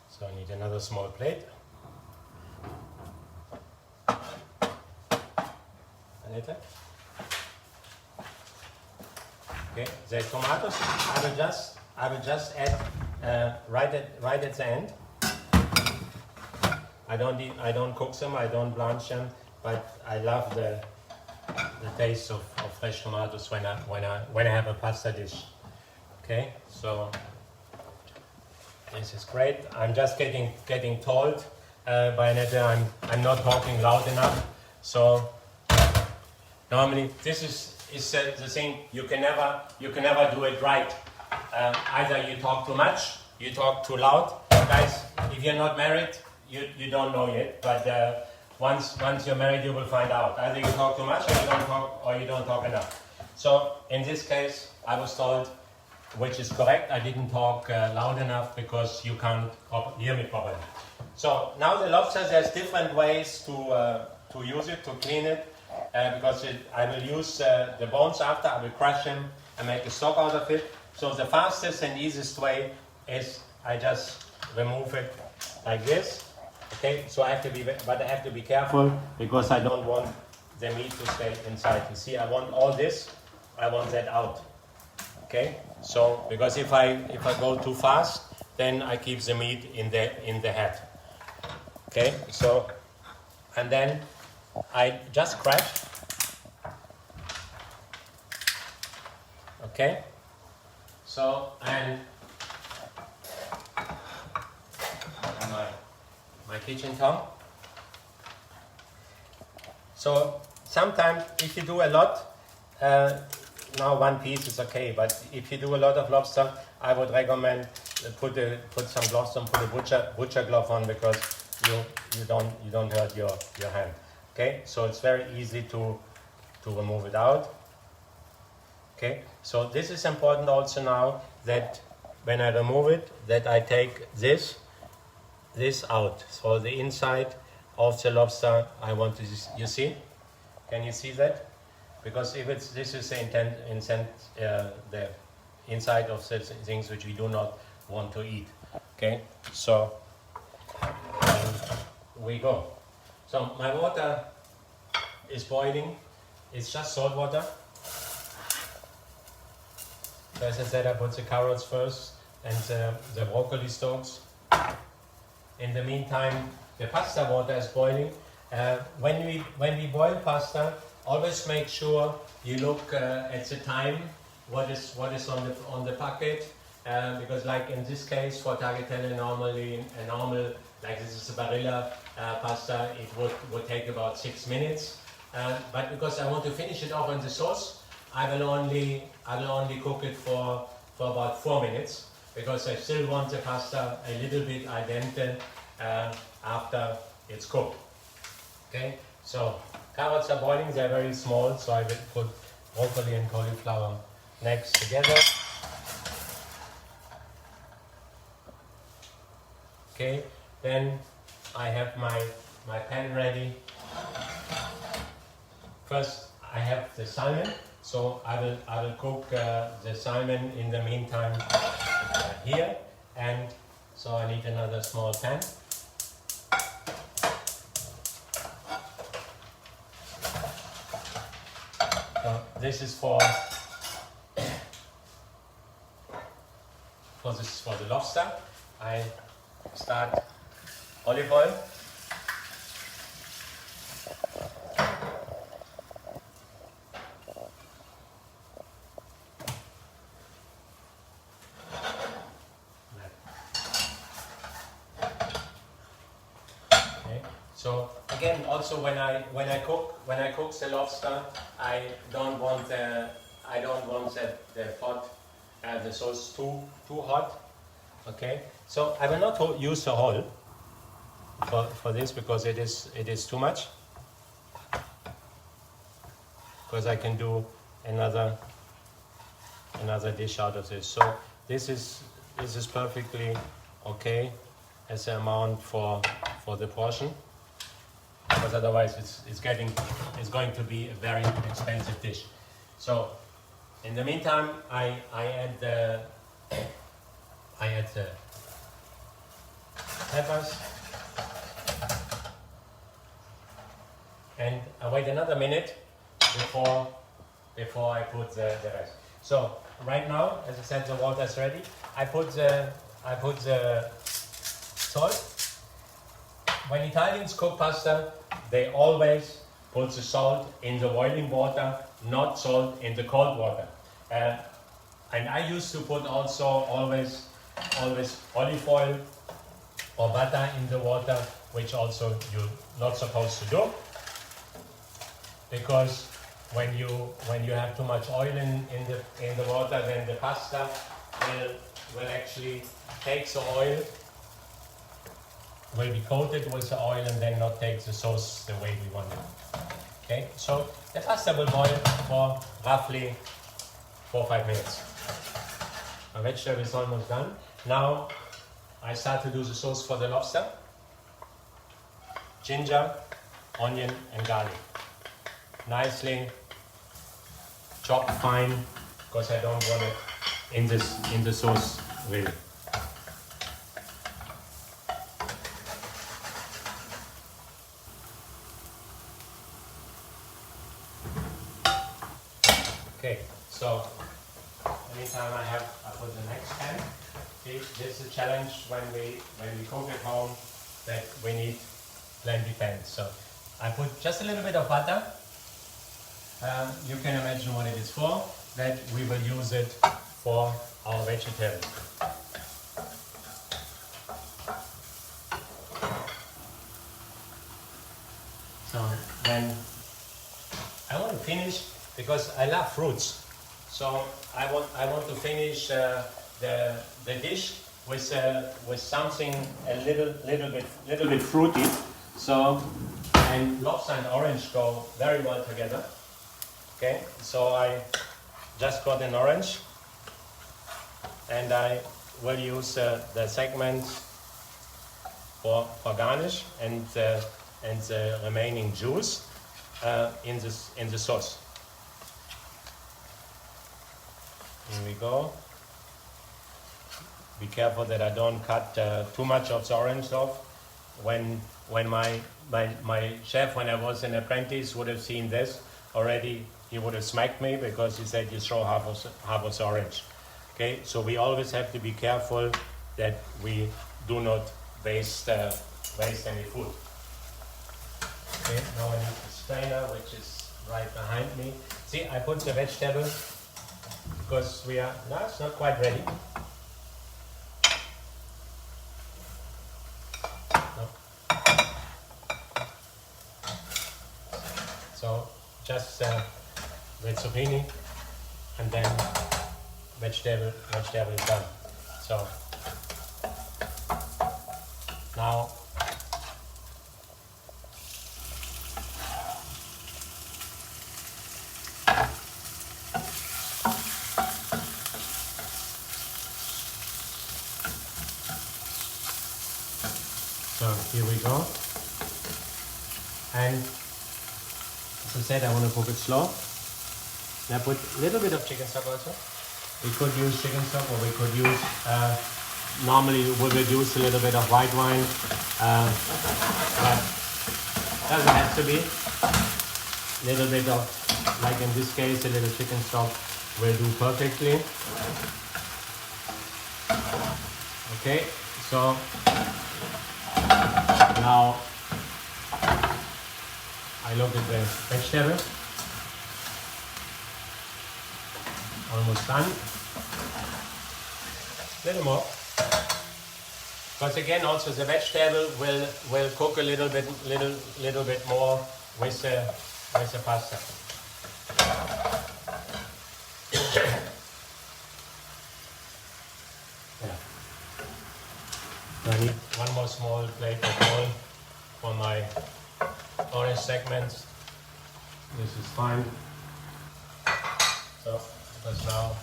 So I need another small plate. Annette? Okay, the tomatoes I will just add right at the end. I don't cook them, I don't blanch them, but I love the taste of fresh tomatoes when I have a pasta dish. Okay, so this is great. I'm just getting told by Annette I'm not talking loud enough. So normally this is the thing, you can never do it right. Either you talk too much, you talk too loud. Guys, if you're not married, you don't know yet, but once you're married, you will find out. Either you talk too much, or you don't talk enough. So in this case, I was told, which is correct, I didn't talk loud enough because you can't hear me properly. So now the lobster, there's different ways to use it, to clean it, because I will use the bones after. I will crush them and make a stock out of it. So the fastest and easiest way is I just remove it like this. Okay, so I have to be careful because I don't want the meat to stay inside. You see, I want all this, I want that out. Okay, so because if I go too fast, then I keep the meat in the head. Okay, so and then I just crash. Okay, so and my kitchen tongue. So sometimes if you do a lot, now one piece is okay, but if you do a lot of lobster, I would recommend put some gloves on, put a butcher glove on, because you don't hurt your hand. Okay, so it's very easy to remove it out. Okay, so this is important also now, that when I remove it, that I take this out. So the inside of the lobster, I want to, you see? Can you see that? Because if this is the inside of the things which we do not want to eat. Okay, so we go. So my water is boiling. It's just salt water. So as I said, I put the carrots first and the broccoli stalks. In the meantime, the pasta water is boiling. When we boil pasta, always make sure you look at the time, what is on the packet, because like in this case for tagliatelle, normally a normal, like this is a Barilla pasta, it would take about 6 minutes. But because I want to finish it off in the sauce, I will only cook it for about 4 minutes, because I still want the pasta a little bit al dente after it's cooked. Okay, so carrots are boiling, they're very small, so I will put broccoli and cauliflower next together. Okay, then I have my pan ready. First I have the salmon, so I will cook the salmon in the meantime here, and so I need another small pan. This is for the lobster. I start olive oil. So again, also when I cook the lobster, I don't want the pot, the sauce too hot. Okay. So I will not use the whole for this because it is too much. Because I can do another dish out of this. So this is perfectly okay as an amount for the portion. Because otherwise it's going to be a very expensive dish. So in the meantime, I add the peppers and I wait another minute before I put the rest. So right now, as I said, the water is ready. I put the salt. When Italians cook pasta, they always put the salt in the boiling water, not salt in the cold water. And I used to put also always olive oil or butter in the water, which also you're not supposed to do, because when you have too much oil in the water, then the pasta will actually take the oil, will be coated with the oil and then not take the sauce the way we want it. Okay, so the pasta will boil for roughly 4 or 5 minutes. My vegetable is almost done. Now I start to do the sauce for the lobster. Ginger, onion and garlic. Nicely chopped fine, because I don't want it in the sauce really. Okay, so anytime I put the next pan. See, this is a challenge when we cook at home, that we need plenty pans. So I put just a little bit of butter. You can imagine what it is for, that we will use it for our vegetables. So then I want to finish, because I love fruits. So I want to finish the dish with something a little bit fruity. So, and lobster and orange go very well together. Okay, so I just got an orange, and I will use the segments for garnish, and the remaining juice in the sauce. Here we go. Be careful that I don't cut too much of the orange off. When my chef, when I was an apprentice, would have seen this already, he would have smacked me, because he said you throw half of the orange. Okay, so we always have to be careful that we do not waste any food. Okay, now I need the strainer, which is right behind me. See, I put the vegetable, because it's not quite ready. No. So just the zucchini, and then vegetable is done. So now here we go. And as I said, I want to cook it slow. And I put a little bit of chicken stock also. We could use chicken stock, or we could use, normally we would use a little bit of white wine, but doesn't have to be. A little bit of, like in this case, a little chicken stock will do perfectly. Okay, so now I look at the vegetable. Almost done. A little more. because again also the vegetable will cook a little bit more with the pasta. Yeah. I need one more small plate of oil for my orange segments. This is fine. So, because now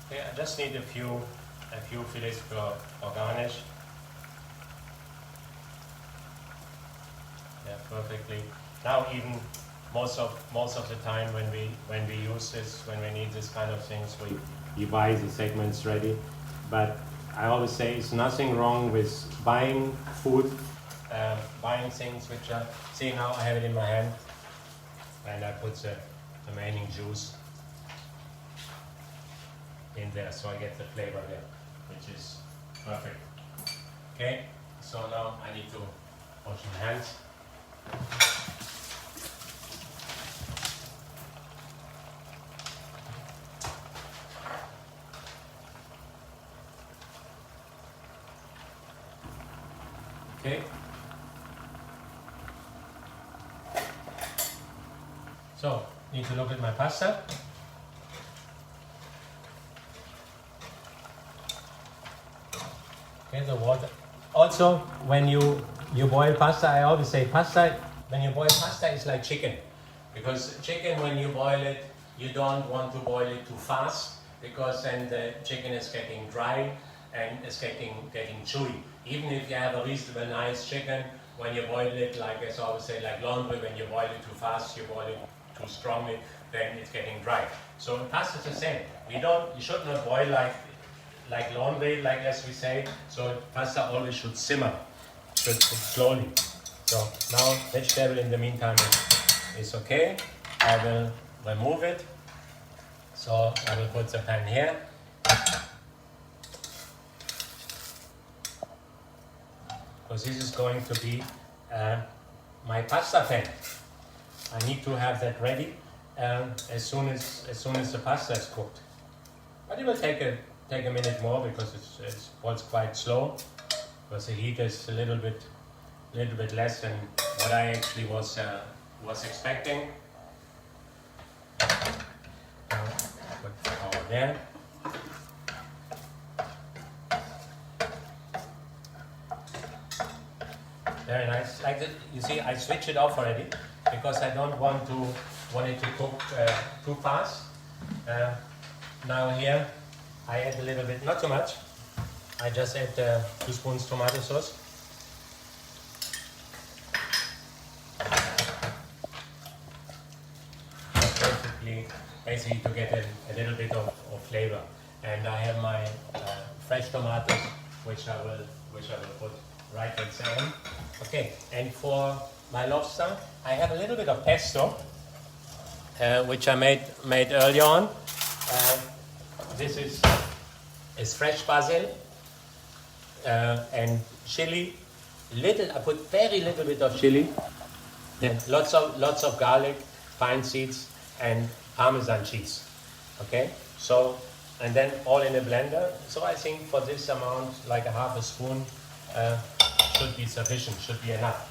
okay, I just need a few fillets for garnish. Yeah, perfectly. Now even most of the time when we use this, when we need this kind of things, we buy the segments ready. But I always say it's nothing wrong with buying food, buying things which are. See, now I have it in my hand, and I put the remaining juice in there, so I get the flavor there, which is perfect. Okay, so now I need to wash my hands. Okay. So, need to look at my pasta. Okay, the water. Also, when you boil pasta, I always say pasta, when you boil pasta, it's like chicken. Because chicken, when you boil it, you don't want to boil it too fast, because then the chicken is getting dry and it's getting chewy. Even if you have a reasonable nice chicken, when you boil it, like I always say, like laundry, when you boil it too fast, you boil it too strongly, then it's getting dry. So pasta is the same. You should not boil like laundry, like as we say. So pasta always should simmer, should cook slowly. So now vegetable in the meantime is okay. I will remove it. So I will put the pan here. Because this is going to be my pasta pan. I need to have that ready as soon as the pasta is cooked. But it will take a minute more because it boils quite slow. Because the heat is a little bit less than what I actually was expecting. Now put the power there. Very nice. Like that, you see, I switch it off already because I don't want it to cook too fast. Now here I add a little bit, not too much. I just add 2 spoons tomato sauce. Basically to get a little bit of flavor. And I have my fresh tomatoes, which I will put right at the end. Okay, and for my lobster, I have a little bit of pesto, which I made earlier on. This is fresh basil and chili. I put very little bit of chili. Then lots of garlic, pine seeds, and Parmesan cheese. Okay, so and then all in a blender. So I think for this amount, like a half a spoon, should be sufficient, should be enough.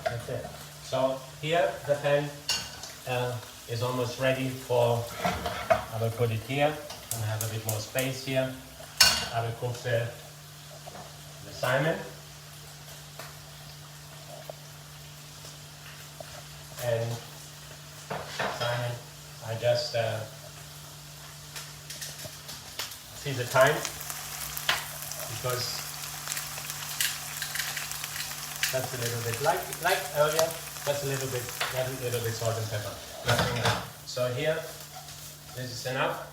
That's it. So here the pan is almost ready for, I will put it here, and I have a bit more space here. I will cook the salmon. And salmon, I just see the time, because just a little bit, like earlier, just a little bit salt and pepper. Nothing else. So here, this is enough.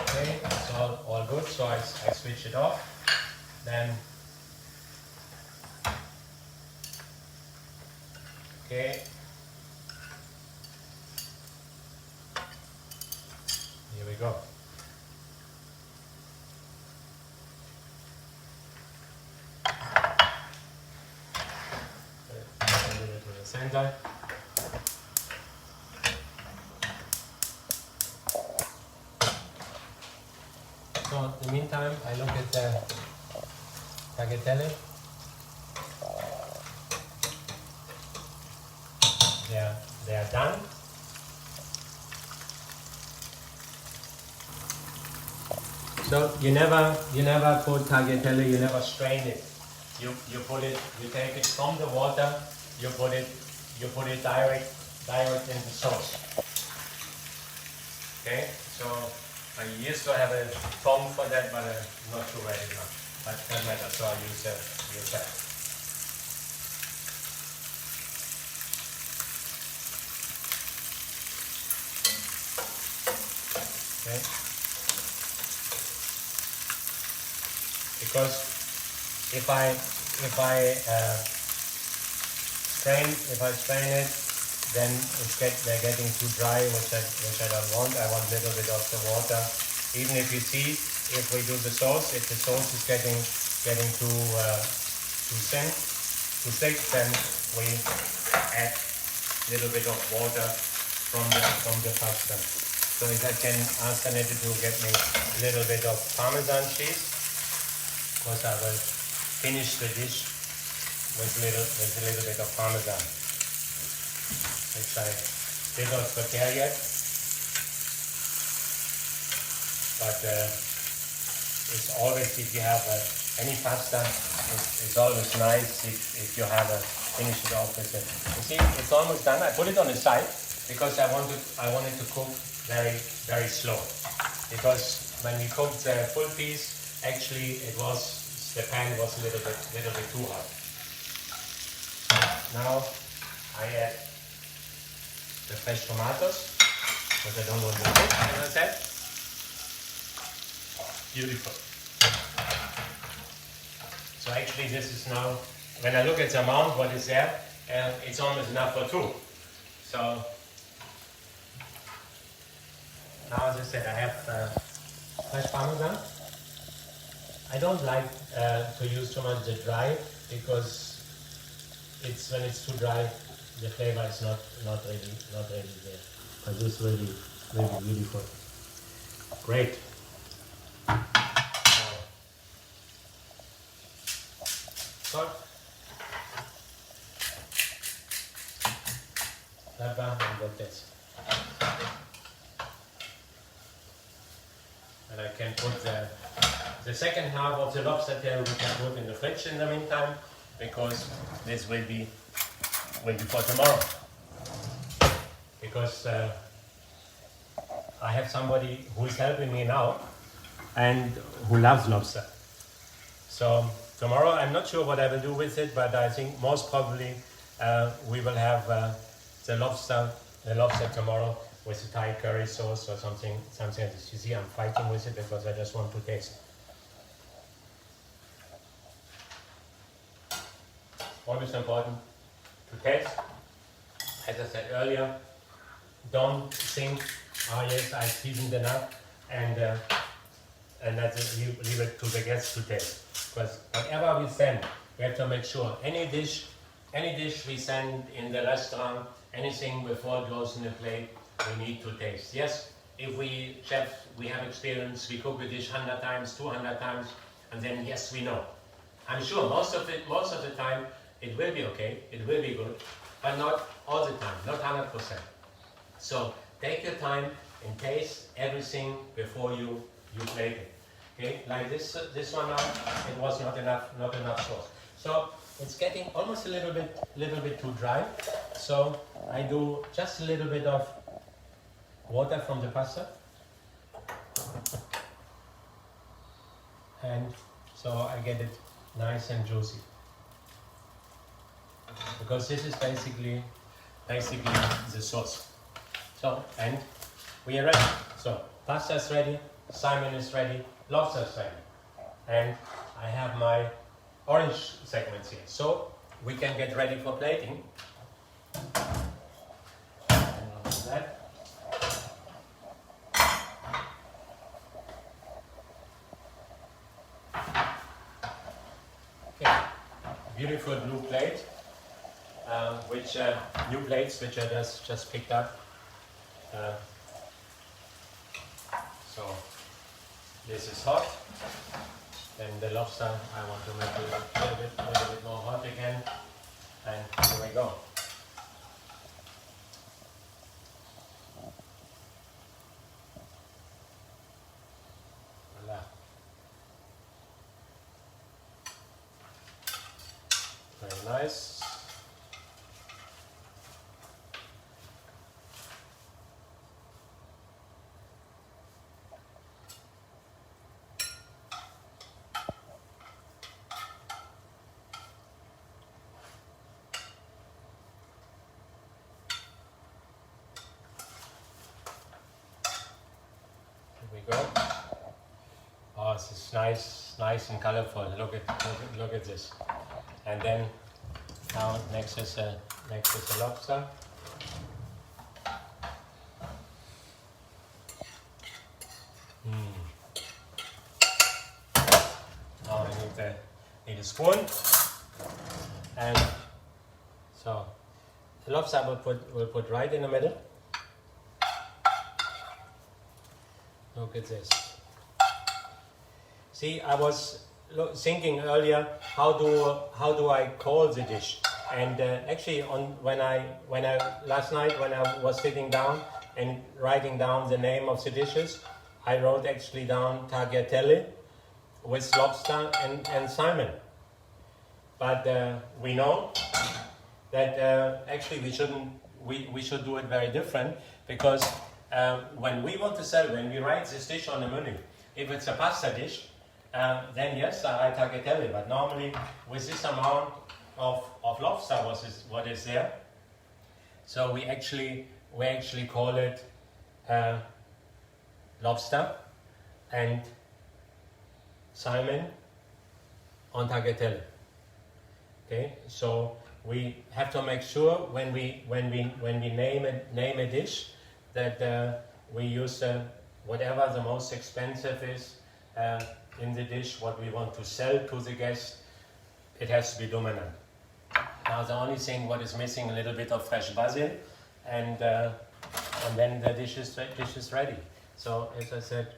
Okay, it's all good, so I switch it off. Then, okay, go. A little bit to the center. So in the meantime, I look at the tagliatelle. They are done. So you never put tagliatelle, you never strain it. You take it from the water, you put it direct in the sauce. Okay, so I used to have a tongue for that, but I'm not too ready now. But it doesn't matter, so I use that. Okay. Because if I strain it, then they're getting too dry, which I don't want. I want a little bit of the water. Even if you see, if we do the sauce, if the sauce is getting too thin, too thick, then we add a little bit of water from the pasta. So if I can ask Annette to get me a little bit of Parmesan cheese, because I will finish the dish with a little bit of Parmesan, which I did not prepare yet. But it's always, if you have any pasta, it's always nice if you have finish it off with it. You see, it's almost done. I put it on the side because I wanted to cook very, very slow. Because when we cooked the full piece, actually the pan was a little bit too hot. Now I add the fresh tomatoes, because I don't want to cook, as I said. Beautiful. So actually this is now, when I look at the amount, what is there, it's almost enough for two. So now, as I said, I have fresh Parmesan. I don't like to use too much the dry, because when it's too dry, the flavor is not really there. But this is really beautiful. Great. Salt, pepper, and got this. And I can put the second half of the lobster tail, we can put in the fridge in the meantime, because this will be for tomorrow. Because I have somebody who is helping me now and who loves lobster. So tomorrow, I'm not sure what I will do with it, but I think most probably we will have the lobster tomorrow with a Thai curry sauce or something. You see, I'm fighting with it because I just want to taste it. Always important to taste. As I said earlier, don't think, oh yes, I seasoned enough, and that's it, leave it to the guests to taste. Because whatever we send, we have to make sure any dish we send in the restaurant, anything before it goes in the plate, we need to taste. Yes, if we have experience, we cook a dish 100 times, 200 times, and then yes, we know. I'm sure most of the time it will be okay, it will be good, but not all the time, not 100%. So take your time and taste everything before you plate it. Okay, like this one now, it was not enough sauce. So it's getting almost a little bit too dry. So I do just a little bit of water from the pasta, and so I get it nice and juicy. Because this is basically the sauce. So, and we are ready. So pasta is ready, salmon is ready, lobster is ready, and I have my orange segments here. So we can get ready for plating. And I'll do that. Okay. Beautiful blue plate, which new plates which I just picked up. So this is hot. Then the lobster I want to make it a little bit more hot again. And here we go. Voila. Very nice. We go. Oh, this is nice and colorful. Look at this. And then now next is a lobster. Now I need a spoon. And so the lobster I will put right in the middle. Look at this. See, I was thinking earlier, how do I call the dish? And actually, last night when I was sitting down and writing down the name of the dishes, I wrote actually down tagliatelle with lobster and salmon. But we know that actually we should do it very different, because when we want to sell, when we write this dish on the menu, if it's a pasta dish, then yes, I write tagliatelle. But normally, with this amount of lobster, what is there, so we actually call it lobster and salmon on tagliatelle. Okay, so we have to make sure when we name a dish that we use whatever the most expensive is in the dish, what we want to sell to the guest. It has to be dominant. Now the only thing what is missing, a little bit of fresh basil, and then the dish is ready. So as I said,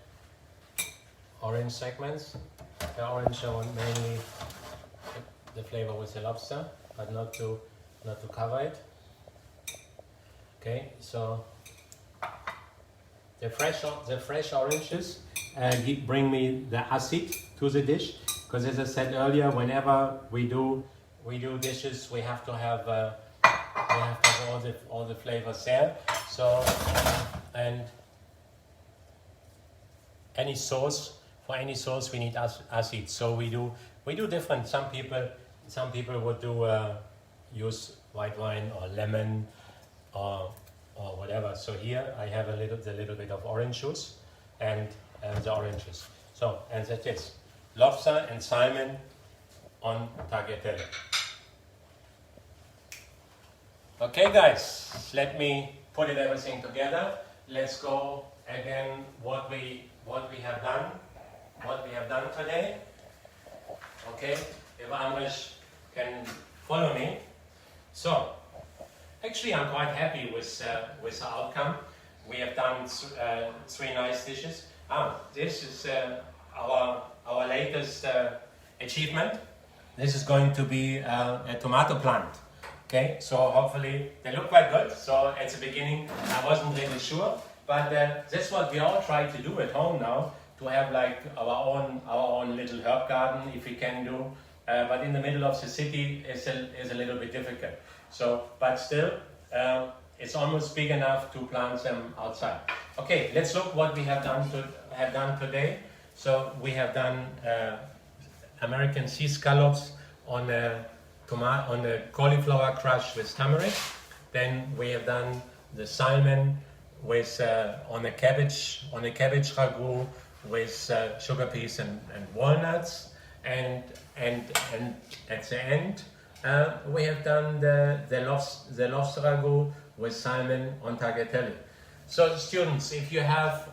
orange segments. The orange I want mainly the flavor with the lobster, but not to cover it. Okay, so the fresh oranges bring me the acid to the dish, because as I said earlier, whenever we do dishes, we have to have all the flavors there. So and for any sauce we need acid. So we do different. Some people would do use white wine or lemon or whatever. So here I have a little bit of orange juice and the oranges. So, and that is lobster and salmon on tagliatelle. Okay guys, let me put everything together. Let's go again what we have done today. Okay, if Amrish can follow me. So actually I'm quite happy with the outcome. We have done three nice dishes. This is our latest achievement. This is going to be a tomato plant. Okay, so hopefully they look quite good. So at the beginning I wasn't really sure, but that's what we all try to do at home now, to have like our own little herb garden if we can do. But in the middle of the city is a little bit difficult. So, but still, it's almost big enough to plant them outside. Okay, let's look what we have done today. So we have done American sea scallops on a cauliflower crust with tamarind. Then we have done the salmon with on a cabbage ragu with sugar peas and walnuts. And at the end we have done the lobster ragu with salmon on tagliatelle. So students, if you have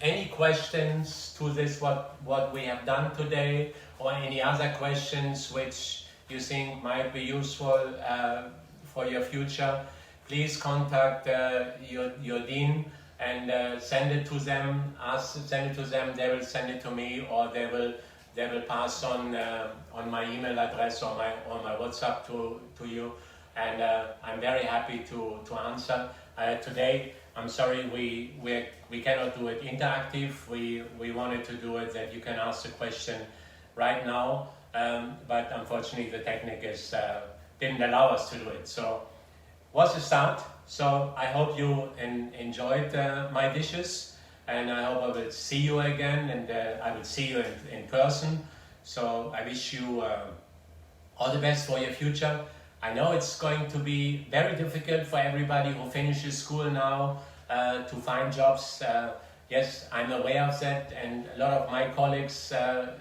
any questions to this, what we have done today, or any other questions which you think might be useful for your future, please contact your dean and send it to them. Send it to them. They will send it to me, or they will pass on my email address or my WhatsApp to you. And I'm very happy to answer. Today, I'm sorry we cannot do it interactive. We wanted to do it that you can ask the question right now, but unfortunately the technique didn't allow us to do it. So was a start. So I hope you enjoyed my dishes, and I hope I will see you again, and I will see you in person. So I wish you all the best for your future. I know it's going to be very difficult for everybody who finishes school now to find jobs. Yes, I'm aware of that, and a lot of my colleagues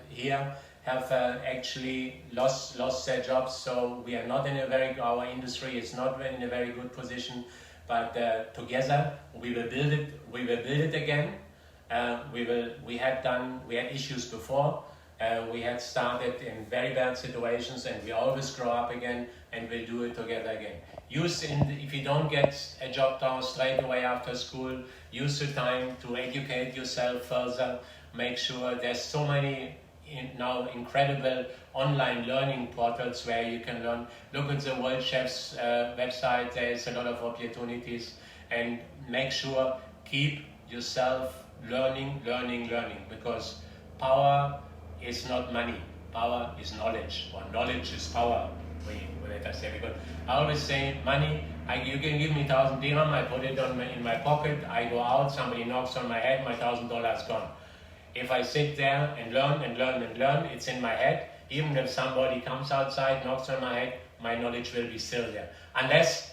here have actually lost their jobs. So we are not in our industry is not in a very good position. But together we will build it. We will build it again. We had issues before. We had started in very bad situations, and we always grow up again, and we'll do it together again. If you don't get a job now straight away after school, use the time to educate yourself further. Make sure there's so many now incredible online learning portals where you can learn. Look at the World Chef's website. There's a lot of opportunities, and make sure keep yourself learning, because power is not money. Power is knowledge, or knowledge is power. I always say money, you can give me 1,000 dirham, I put it in my pocket, I go out, somebody knocks on my head, my $1,000 is gone. If I sit there and learn, it's in my head. Even if somebody comes outside, knocks on my head, my knowledge will be still there. Unless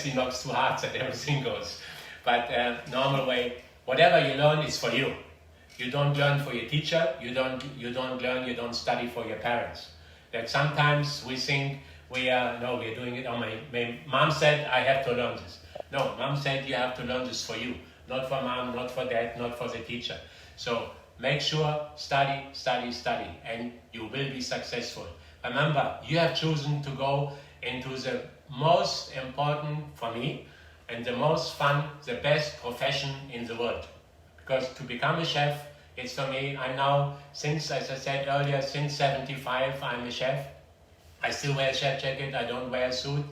he knocks too hard that everything goes. But normal way, whatever you learn is for you. You don't learn for your teacher, you don't study for your parents. That sometimes we think we're doing it. My mom said I have to learn this. No, mom said you have to learn this for you. Not for mom, not for dad, not for the teacher. So make sure, study, and you will be successful. Remember, you have chosen to go into the most important for me and the most fun, the best profession in the world. Because to become a chef, it's for me, I'm now, as I said earlier, since 75, I'm a chef. I still wear a chef jacket, I don't wear a suit,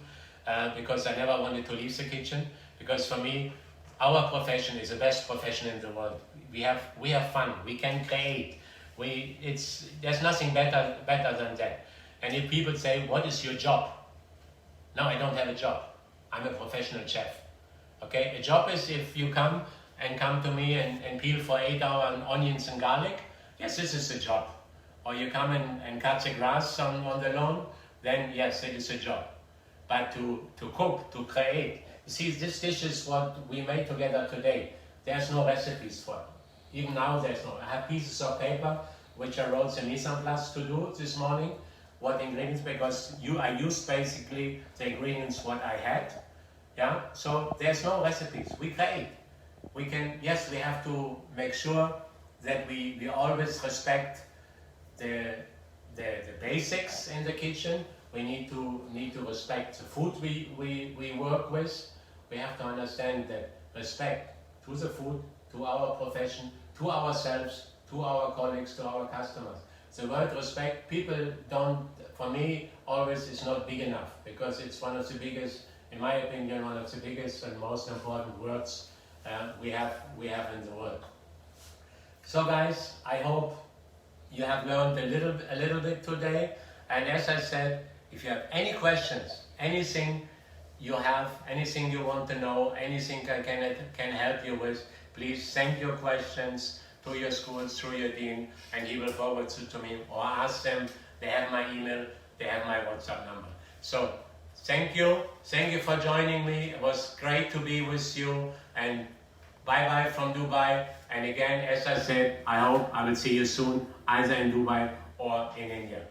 because I never wanted to leave the kitchen. Because for me, our profession is the best profession in the world. We have fun, we can create. There's nothing better than that. And if people say, what is your job? No, I don't have a job. I'm a professional chef. Okay, a job is if you come to me and peel for 8 hours onions and garlic. Yes, this is a job. Or you come and cut the grass on the lawn, then yes, it is a job. But to cook, to create. You see, this dish is what we made together today. There's no recipes for it. Even now there's no. I have pieces of paper which I wrote the mise en place to do this morning. What ingredients, because I used basically the ingredients what I had. Yeah, so there's no recipes. We create. We have to make sure that we always respect the basics in the kitchen. We need to respect the food we work with. We have to understand that respect to the food, to our profession, to ourselves, to our colleagues, to our customers. The word respect, people don't, for me, always is not big enough, because it's one of the biggest, in my opinion, one of the biggest and most important words we have in the world. So guys, I hope you have learned a little bit today. And as I said, if you have any questions, anything you want to know, anything I can help you with, please send your questions to your schools, through your dean, and he will forward it to me, or ask them. They have my email, they have my WhatsApp number. So thank you for joining me. It was great to be with you, and bye from Dubai. And again, as I said, I hope I will see you soon, either in Dubai or in India.